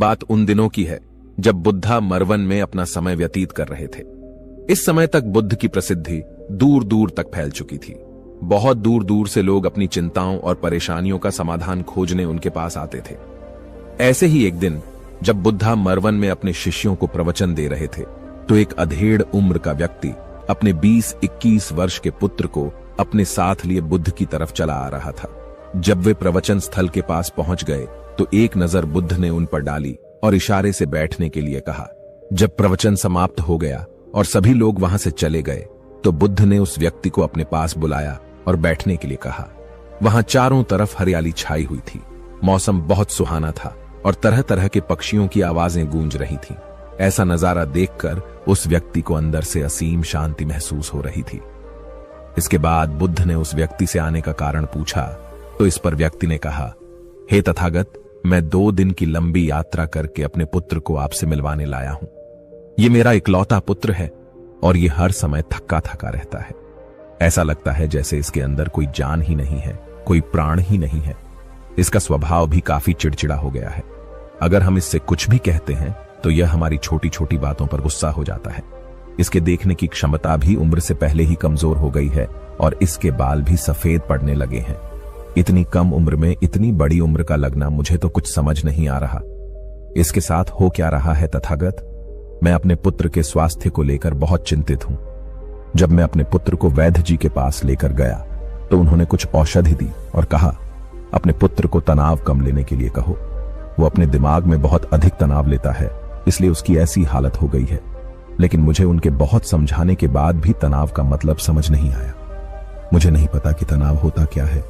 बात उन दिनों की है जब बुद्धा मरवन में अपना समय व्यतीत कर रहे थे। इस समय तक बुद्ध की प्रसिद्धि दूर दूर तक फैल चुकी थी। बहुत दूर दूर से लोग अपनी चिंताओं और परेशानियों का समाधान खोजने उनके पास आते थे। ऐसे ही एक दिन जब बुद्धा मरवन में अपने शिष्यों को प्रवचन दे रहे थे तो एक अधेड़ उम्र का व्यक्ति अपने 20-21 वर्ष के पुत्र को अपने साथ लिए बुद्ध की तरफ चला आ रहा था। जब वे प्रवचन स्थल के पास पहुंच गए तो एक नजर बुद्ध ने उन पर डाली और इशारे से बैठने के लिए कहा। जब प्रवचन समाप्त हो गया और सभी लोग वहां से चले गए तो बुद्ध ने उस व्यक्ति को अपने पास बुलाया और बैठने के लिए कहा। वहां चारों तरफ हरियाली छाई हुई थी। मौसम बहुत सुहाना था और तरह तरह के पक्षियों की आवाजें गूंज रही थीं। ऐसा नजारा देखकर उस व्यक्ति को अंदर से असीम शांति महसूस हो रही थी। इसके बाद बुद्ध ने उस व्यक्ति से आने का कारण पूछा तो इस पर व्यक्ति ने कहा, हे तथागत, मैं 2 दिन की लंबी यात्रा करके अपने पुत्र को आपसे मिलवाने लाया हूं। ये मेरा इकलौता पुत्र है और ये हर समय थका थका रहता है। ऐसा लगता है जैसे इसके अंदर कोई जान ही नहीं है, कोई प्राण ही नहीं है। इसका स्वभाव भी काफी चिड़चिड़ा हो गया है। अगर हम इससे कुछ भी कहते हैं तो यह हमारी छोटी छोटी बातों पर गुस्सा हो जाता है। इसके देखने की क्षमता भी उम्र से पहले ही कमजोर हो गई है और इसके बाल भी सफेद पड़ने लगे हैं। इतनी कम उम्र में इतनी बड़ी उम्र का लगना मुझे तो कुछ समझ नहीं आ रहा। इसके साथ हो क्या रहा है तथागत? मैं अपने पुत्र के स्वास्थ्य को लेकर बहुत चिंतित हूं। जब मैं अपने पुत्र को वैद्य जी के पास लेकर गया तो उन्होंने कुछ औषधि दी और कहा, अपने पुत्र को तनाव कम लेने के लिए कहो। वो अपने दिमाग में बहुत अधिक तनाव लेता है, इसलिए उसकी ऐसी हालत हो गई है। लेकिन मुझे उनके बहुत समझाने के बाद भी तनाव का मतलब समझ नहीं आया। मुझे नहीं पता कि तनाव होता क्या है,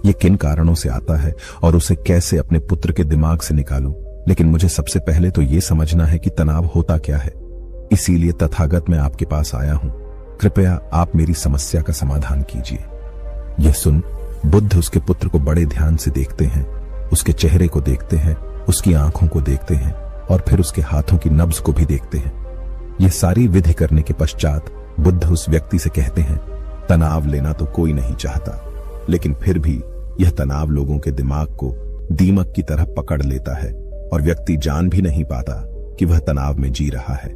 ये किन कारणों से आता है और उसे कैसे अपने पुत्र के दिमाग से निकालूं। लेकिन मुझे सबसे पहले तो ये समझना है कि तनाव होता क्या है। इसीलिए तथागत मैं आपके पास आया हूं। कृपया आप मेरी समस्या का समाधान कीजिए। यह सुन बुद्ध उसके पुत्र को बड़े ध्यान से देखते हैं, उसके चेहरे को देखते हैं, उसकी आंखों को देखते हैं और फिर उसके हाथों की नब्ज को भी देखते हैं। यह सारी विधि करने के पश्चात बुद्ध उस व्यक्ति से कहते हैं, तनाव लेना तो कोई नहीं चाहता, लेकिन फिर भी यह तनाव लोगों के दिमाग को दीमक की तरह पकड़ लेता है और व्यक्ति जान भी नहीं पाता कि वह तनाव में जी रहा है।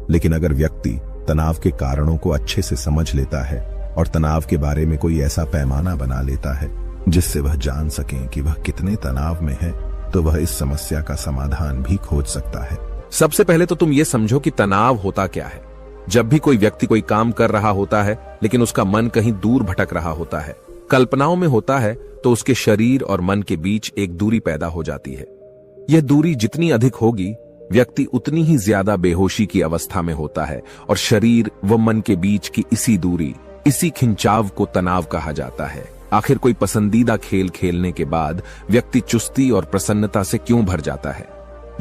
लेकिन अगर व्यक्ति तनाव के कारणों को अच्छे से समझ लेता है और तनाव के बारे में कोई ऐसा पैमाना बना लेता है जिससे वह जान सके कि वह कितने तनाव में है, तो वह इस समस्या का समाधान भी खोज सकता है। सबसे पहले तो तुम ये समझो कि तनाव होता क्या है। जब भी कोई व्यक्ति कोई काम कर रहा होता है लेकिन उसका मन कहीं दूर भटक रहा होता है, कल्पनाओं में होता है, तो उसके शरीर और मन के बीच एक दूरी पैदा हो जाती है। यह दूरी जितनी अधिक होगी, व्यक्ति उतनी ही ज्यादा बेहोशी की अवस्था में होता है और शरीर व मन के बीच की इसी दूरी, इसी खिंचाव को तनाव कहा जाता है। आखिर कोई पसंदीदा खेल खेलने के बाद व्यक्ति चुस्ती और प्रसन्नता से क्यों भर जाता है,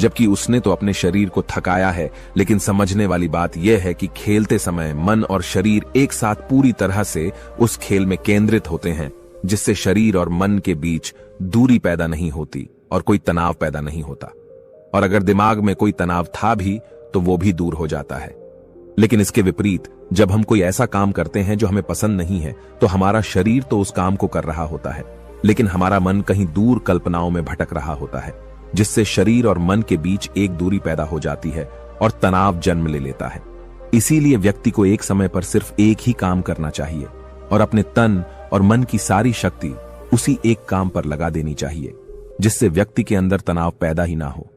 जबकि उसने तो अपने शरीर को थकाया है। लेकिन समझने वाली बात यह है कि खेलते समय मन और शरीर एक साथ पूरी तरह से उस खेल में केंद्रित होते हैं, जिससे शरीर और मन के बीच दूरी पैदा नहीं होती और कोई तनाव पैदा नहीं होता। और अगर दिमाग में कोई तनाव था भी तो वो भी दूर हो जाता है। लेकिन इसके विपरीत जब हम कोई ऐसा काम करते हैं जो हमें पसंद नहीं है, तो हमारा शरीर तो उस काम को कर रहा होता है, लेकिन हमारा मन कहीं दूर कल्पनाओं में भटक रहा होता है, जिससे शरीर और मन के बीच एक दूरी पैदा हो जाती है और तनाव जन्म ले लेता है। इसीलिए व्यक्ति को एक समय पर सिर्फ एक ही काम करना चाहिए और अपने तन और मन की सारी शक्ति उसी एक काम पर लगा देनी चाहिए, जिससे व्यक्ति के अंदर तनाव पैदा ही ना हो।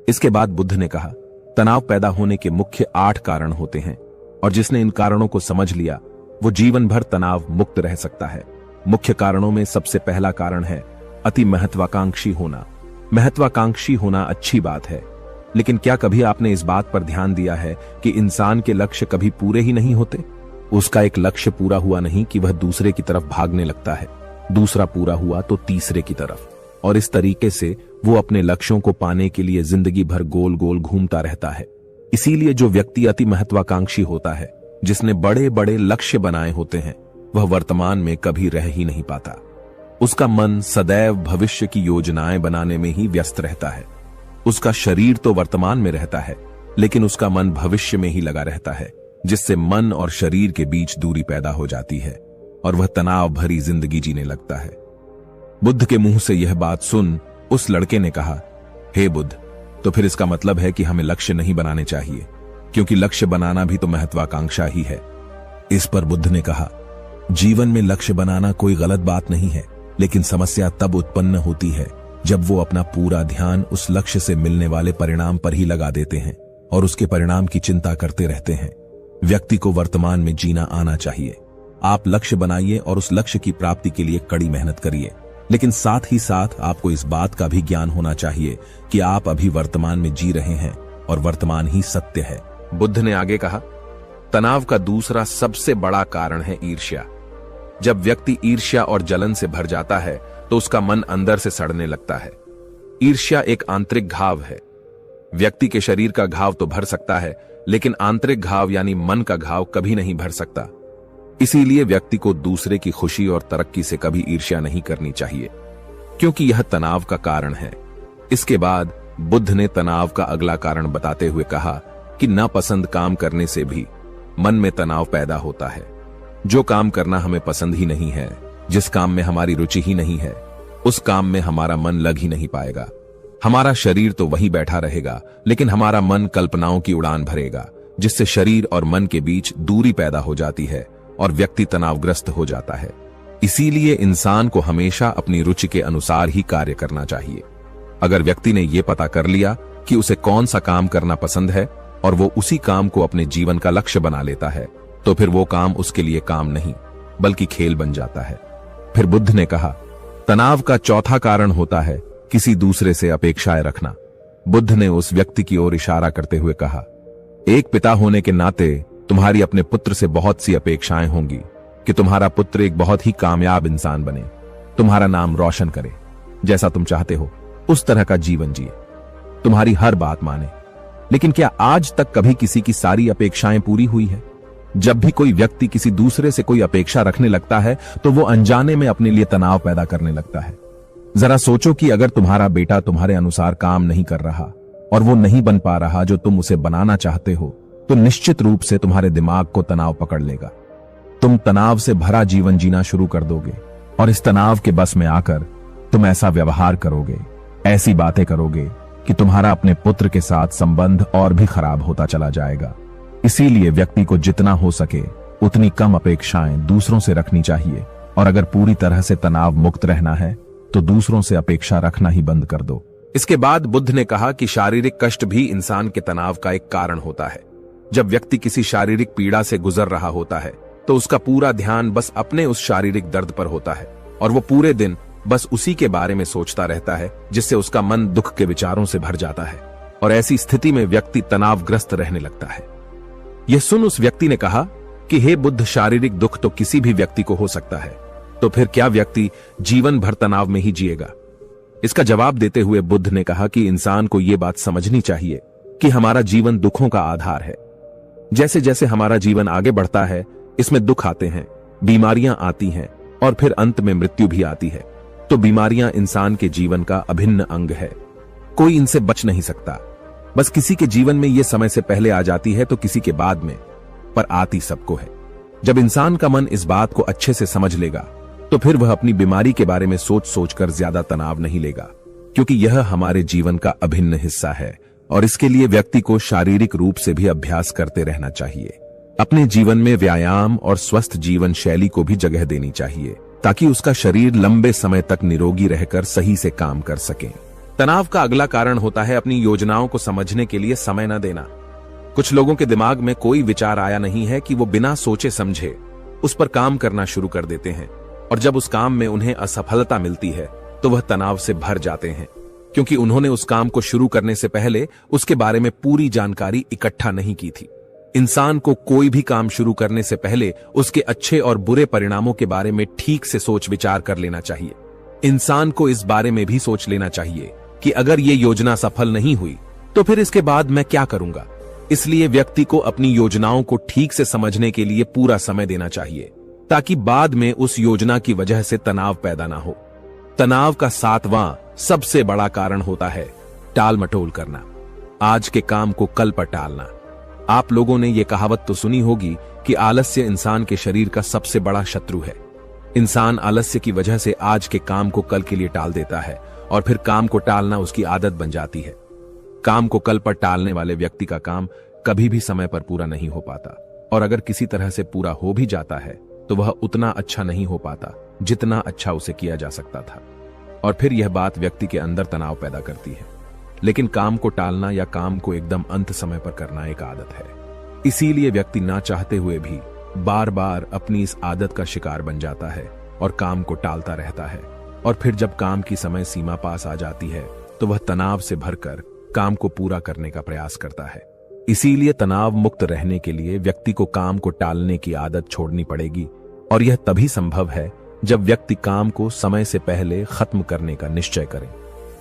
इसके बाद बुद्ध ने कहा, तनाव पैदा होने के मुख्य 8 कारण होते हैं और जिसने इन कारणों को समझ लिया वो जीवन भर तनाव मुक्त रह सकता है। मुख्य कारणों में सबसे पहला कारण है अति महत्वाकांक्षी होना। महत्वाकांक्षी होना अच्छी बात है, लेकिन क्या कभी आपने इस बात पर ध्यान दिया है कि इंसान के लक्ष्य कभी पूरे ही नहीं होते? उसका एक लक्ष्य पूरा हुआ नहीं कि वह दूसरे की तरफ भागने लगता है, दूसरा पूरा हुआ तो तीसरे की तरफ, और इस तरीके से वो अपने लक्ष्यों को पाने के लिए जिंदगी भर गोल गोल घूमता रहता है। इसीलिए जो व्यक्ति अति महत्वाकांक्षी होता है, जिसने बड़े बड़े लक्ष्य बनाए होते हैं, वह वर्तमान में कभी रह ही नहीं पाता। उसका मन सदैव भविष्य की योजनाएं बनाने में ही व्यस्त रहता है। उसका शरीर तो वर्तमान में रहता है, लेकिन उसका मन भविष्य में ही लगा रहता है, जिससे मन और शरीर के बीच दूरी पैदा हो जाती है और वह तनाव भरी जिंदगी जीने लगता है। बुद्ध के मुंह से यह बात सुन उस लड़के ने कहा, हे बुद्ध, तो फिर इसका मतलब है कि हमें लक्ष्य नहीं बनाने चाहिए, क्योंकि लक्ष्य बनाना भी तो महत्वाकांक्षा ही है। इस पर बुद्ध ने कहा, जीवन में लक्ष्य बनाना कोई गलत बात नहीं है, लेकिन समस्या तब उत्पन्न होती है जब वो अपना पूरा ध्यान उस लक्ष्य से मिलने वाले परिणाम पर ही लगा देते हैं और उसके परिणाम की चिंता करते रहते हैं। व्यक्ति को वर्तमान में जीना आना चाहिए। आप लक्ष्य बनाइए और उस लक्ष्य की प्राप्ति के लिए कड़ी मेहनत करिए, लेकिन साथ ही साथ आपको इस बात का भी ज्ञान होना चाहिए कि आप अभी वर्तमान में जी रहे हैं और वर्तमान ही सत्य है। बुद्ध ने आगे कहा, तनाव का दूसरा सबसे बड़ा कारण है ईर्ष्या। जब व्यक्ति ईर्ष्या और जलन से भर जाता है तो उसका मन अंदर से सड़ने लगता है। ईर्ष्या एक आंतरिक घाव है। व्यक्ति के शरीर का घाव तो भर सकता है, लेकिन आंतरिक घाव यानी मन का घाव कभी नहीं भर सकता। इसीलिए व्यक्ति को दूसरे की खुशी और तरक्की से कभी ईर्ष्या नहीं करनी चाहिए, क्योंकि यह तनाव का कारण है। इसके बाद बुद्ध ने तनाव का अगला कारण बताते हुए कहा कि नापसंद काम करने से भी मन में तनाव पैदा होता है। जो काम करना हमें पसंद ही नहीं है, जिस काम में हमारी रुचि ही नहीं है, उस काम में हमारा मन लग ही नहीं पाएगा। हमारा शरीर तो वहीं बैठा रहेगा, लेकिन हमारा मन कल्पनाओं की उड़ान भरेगा, जिससे शरीर और मन के बीच दूरी पैदा हो जाती है और व्यक्ति तनावग्रस्त हो जाता है। इसीलिए इंसान को हमेशा अपनी रुचि के अनुसार ही कार्य करना चाहिए। अगर व्यक्ति ने यह पता कर लिया कि उसे कौन सा काम करना पसंद है और वो उसी काम को अपने जीवन का लक्ष्य बना लेता है, तो फिर वो काम उसके लिए काम नहीं बल्कि खेल बन जाता है। फिर बुद्ध ने कहा, तनाव का चौथा कारण होता है किसी दूसरे से अपेक्षाएं रखना। बुद्ध ने उस व्यक्ति की ओर इशारा करते हुए कहा, एक पिता होने के नाते तुम्हारी अपने पुत्र से बहुत सी अपेक्षाएं होंगी कि तुम्हारा पुत्र एक बहुत ही कामयाब इंसान बने, तुम्हारा नाम रोशन करे, जैसा तुम चाहते हो उस तरह का जीवन जिए, तुम्हारी हर बात माने। लेकिन क्या आज तक कभी किसी की सारी अपेक्षाएं पूरी हुई है? जब भी कोई व्यक्ति किसी दूसरे से कोई अपेक्षा रखने लगता है तो वो अनजाने में अपने लिए तनाव पैदा करने लगता है। जरा सोचो कि अगर तुम्हारा बेटा तुम्हारे अनुसार काम नहीं कर रहा और वो नहीं बन पा रहा जो तुम उसे बनाना चाहते हो, तो निश्चित रूप से तुम्हारे दिमाग को तनाव पकड़ लेगा। तुम तनाव से भरा जीवन जीना शुरू कर दोगे और इस तनाव के बस में आकर तुम ऐसा व्यवहार करोगे, ऐसी बातें करोगे कि तुम्हारा अपने पुत्र के साथ संबंध और भी खराब होता चला जाएगा। इसीलिए व्यक्ति को जितना हो सके उतनी कम अपेक्षाएं दूसरों से रखनी चाहिए, और अगर पूरी तरह से तनाव मुक्त रहना है तो दूसरों से अपेक्षा रखना ही बंद कर दो। इसके बाद बुद्ध ने कहा कि शारीरिक कष्ट भी इंसान के तनाव का एक कारण होता है। जब व्यक्ति किसी शारीरिक पीड़ा से गुजर रहा होता है तो उसका पूरा ध्यान बस अपने उस शारीरिक दर्द पर होता है और वो पूरे दिन बस उसी के बारे में सोचता रहता है, जिससे उसका मन दुख के विचारों से भर जाता है और ऐसी स्थिति में व्यक्ति तनावग्रस्त रहने लगता है। यह सुन उस व्यक्ति ने कहा कि हे बुद्ध, शारीरिक दुख तो किसी भी व्यक्ति को हो सकता है, तो फिर क्या व्यक्ति जीवन भर तनाव में ही जिएगा? इसका जवाब देते हुए बुद्ध ने कहा कि इंसान को यह बात समझनी चाहिए कि हमारा जीवन दुखों का आधार है। जैसे जैसे हमारा जीवन आगे बढ़ता है, इसमें दुख आते हैं, बीमारियां आती हैं और फिर अंत में मृत्यु भी आती है। तो बीमारियां इंसान के जीवन का अभिन्न अंग है, कोई इनसे बच नहीं सकता। बस किसी के जीवन में यह समय से पहले आ जाती है तो किसी के बाद में, पर आती सबको है। जब इंसान का मन इस बात को अच्छे से समझ लेगा तो फिर वह अपनी बीमारी के बारे में सोच सोचकर ज्यादा तनाव नहीं लेगा, क्योंकि यह हमारे जीवन का अभिन्न हिस्सा है और इसके लिए व्यक्ति को शारीरिक रूप से भी अभ्यास करते रहना चाहिए। अपने जीवन में व्यायाम और स्वस्थ जीवन शैली को भी जगह देनी चाहिए ताकि उसका शरीर लंबे समय तक निरोगी रहकर सही से काम कर सके। तनाव का अगला कारण होता है अपनी योजनाओं को समझने के लिए समय न देना। कुछ लोगों के दिमाग में कोई विचार आया नहीं है कि वो बिना सोचे समझे उस पर काम करना शुरू कर देते हैं, और जब उस काम में उन्हें असफलता मिलती है तो वह तनाव से भर जाते हैं, क्योंकि उन्होंने उस काम को शुरू करने से पहले उसके बारे में पूरी जानकारी इकट्ठा नहीं की थी। इंसान को कोई भी काम शुरू करने से पहले उसके अच्छे और बुरे परिणामों के बारे में ठीक से सोच विचार कर लेना चाहिए। इंसान को इस बारे में भी सोच लेना चाहिए कि अगर ये योजना सफल नहीं हुई तो फिर इसके बाद मैं क्या करूंगा। इसलिए व्यक्ति को अपनी योजनाओं को ठीक से समझने के लिए पूरा समय देना चाहिए, ताकि बाद में उस योजना की वजह से तनाव पैदा ना हो। तनाव का 7वां सबसे बड़ा कारण होता है टाल मटोल करना, आज के काम को कल पर टालना। आप लोगों ने यह कहावत तो सुनी होगी कि आलस्य इंसान के शरीर का सबसे बड़ा शत्रु है। इंसान आलस्य की वजह से आज के काम को कल के लिए टाल देता है और फिर काम को टालना उसकी आदत बन जाती है। काम को कल पर टालने वाले व्यक्ति का काम कभी भी समय पर पूरा नहीं हो पाता, और अगर किसी तरह से पूरा हो भी जाता है तो वह उतना अच्छा नहीं हो पाता जितना अच्छा उसे किया जा सकता था, और फिर यह बात व्यक्ति के अंदर तनाव पैदा करती है। लेकिन काम को टालना या काम को एकदम अंत समय पर करना एक आदत है, इसीलिए व्यक्ति ना चाहते हुए भी बार बार अपनी इस आदत का शिकार बन जाता है और काम को टालता रहता है, और फिर जब काम की समय सीमा पास आ जाती है तो वह तनाव से भरकर काम को पूरा करने का प्रयास करता है। इसीलिए तनाव मुक्त रहने के लिए व्यक्ति को काम को टालने की आदत छोड़नी पड़ेगी, और यह तभी संभव है जब व्यक्ति काम को समय से पहले खत्म करने का निश्चय करे।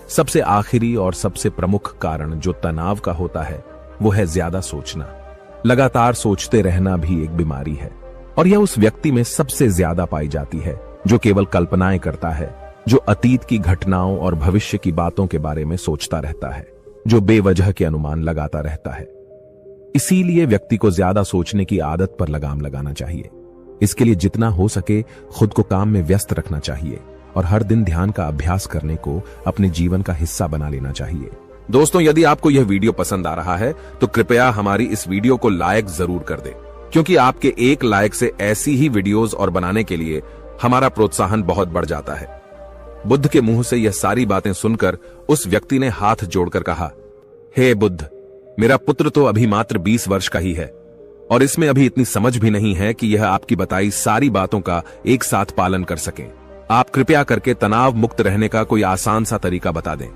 सबसे आखिरी और सबसे प्रमुख कारण जो तनाव का होता है वो है ज्यादा सोचना। लगातार सोचते रहना भी एक बीमारी है, और यह उस व्यक्ति में सबसे ज्यादा पाई जाती है जो केवल कल्पनाएं करता है, जो अतीत की घटनाओं और भविष्य की बातों के बारे में सोचता रहता है, जो बेवजह के अनुमान लगाता रहता है। इसीलिए व्यक्ति को ज्यादा सोचने की आदत पर लगाम लगाना चाहिए। इसके लिए जितना हो सके खुद को काम में व्यस्त रखना चाहिए, और हर दिन ध्यान का अभ्यास करने को अपने जीवन का हिस्सा बना लेना चाहिए। दोस्तों, यदि आपको यह वीडियो पसंद आ रहा है तो कृपया हमारी इस वीडियो को लाइक जरूर कर दें, क्योंकि आपके एक लाइक से ऐसी ही वीडियोस और बनाने के लिए हमारा प्रोत्साहन बहुत बढ़ जाता है। बुद्ध के मुंह से यह सारी बातें सुनकर उस व्यक्ति ने हाथ जोड़कर कहा, हे बुद्ध, मेरा पुत्र तो अभी मात्र 20 वर्ष का ही है, और इसमें अभी इतनी समझ भी नहीं है कि यह आपकी बताई सारी बातों का एक साथ पालन कर सके। आप कृपया करके तनाव मुक्त रहने का कोई आसान सा तरीका बता दें,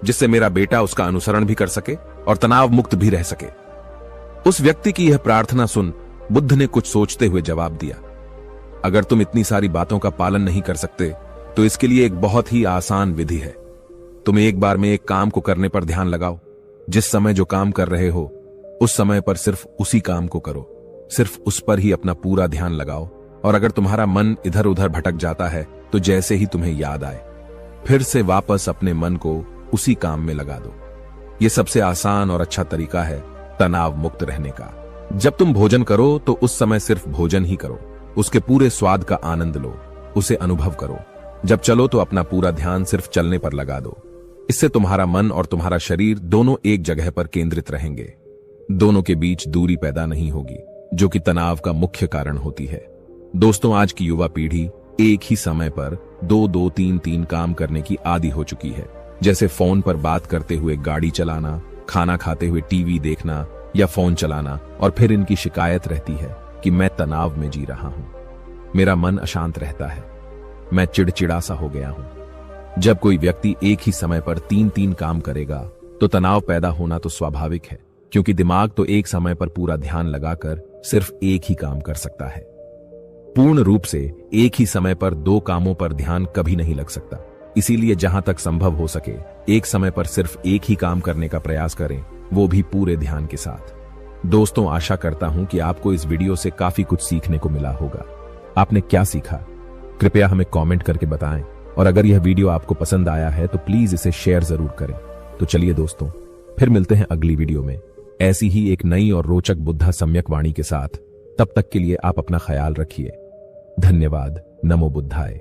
जिससे मेरा बेटा उसका अनुसरण भी कर सके और तनाव मुक्त भी रह सके। उस व्यक्ति की यह प्रार्थना सुन बुद्ध ने कुछ सोचते हुए जवाब दिया, अगर तुम इतनी सारी बातों का पालन नहीं कर सकते तो इसके लिए एक बहुत ही आसान विधि है। तुम एक बार में एक काम को करने पर ध्यान लगाओ। जिस समय जो काम कर रहे हो उस समय पर सिर्फ उसी काम को करो, सिर्फ उस पर ही अपना पूरा ध्यान लगाओ, और अगर तुम्हारा मन इधर उधर भटक जाता है तो जैसे ही तुम्हें याद आए फिर से वापस अपने मन को उसी काम में लगा दो। यह सबसे आसान और अच्छा तरीका है तनाव मुक्त रहने का। जब तुम भोजन करो तो उस समय सिर्फ भोजन ही करो, उसके पूरे स्वाद का आनंद लो, उसे अनुभव करो। जब चलो तो अपना पूरा ध्यान सिर्फ चलने पर लगा दो। इससे तुम्हारा मन और तुम्हारा शरीर दोनों एक जगह पर केंद्रित रहेंगे। दोनों के बीच दूरी पैदा नहीं होगी, जो कि तनाव का मुख्य कारण होती है। दोस्तों, आज की युवा पीढ़ी एक ही समय पर 2-2, 3-3 काम करने की आदी हो चुकी है, जैसे फोन पर बात करते हुए गाड़ी चलाना, खाना खाते हुए टीवी देखना या फोन चलाना, और फिर इनकी शिकायत रहती है कि मैं तनाव में जी रहा हूं, मेरा मन अशांत रहता है, मैं चिड़चिड़ा सा हो गया हूं। जब कोई व्यक्ति एक ही समय पर 3-3 काम करेगा तो तनाव पैदा होना तो स्वाभाविक है, क्योंकि दिमाग तो एक समय पर पूरा ध्यान लगाकर सिर्फ एक ही काम कर सकता है। पूर्ण रूप से एक ही समय पर 2 कामों पर ध्यान कभी नहीं लग सकता। इसीलिए जहां तक संभव हो सके एक समय पर सिर्फ एक ही काम करने का प्रयास करें, वो भी पूरे ध्यान के साथ। दोस्तों, आशा करता हूं कि आपको इस वीडियो से काफी कुछ सीखने को मिला होगा। आपने क्या सीखा कृपया हमें कमेंट करके बताएं, और अगर यह वीडियो आपको पसंद आया है तो प्लीज इसे शेयर जरूर करें। तो चलिए दोस्तों, फिर मिलते हैं अगली वीडियो में ऐसी ही एक नई और रोचक बुद्धा सम्यक वाणी के साथ। तब तक के लिए आप अपना ख्याल रखिए। धन्यवाद। नमो बुद्धाय।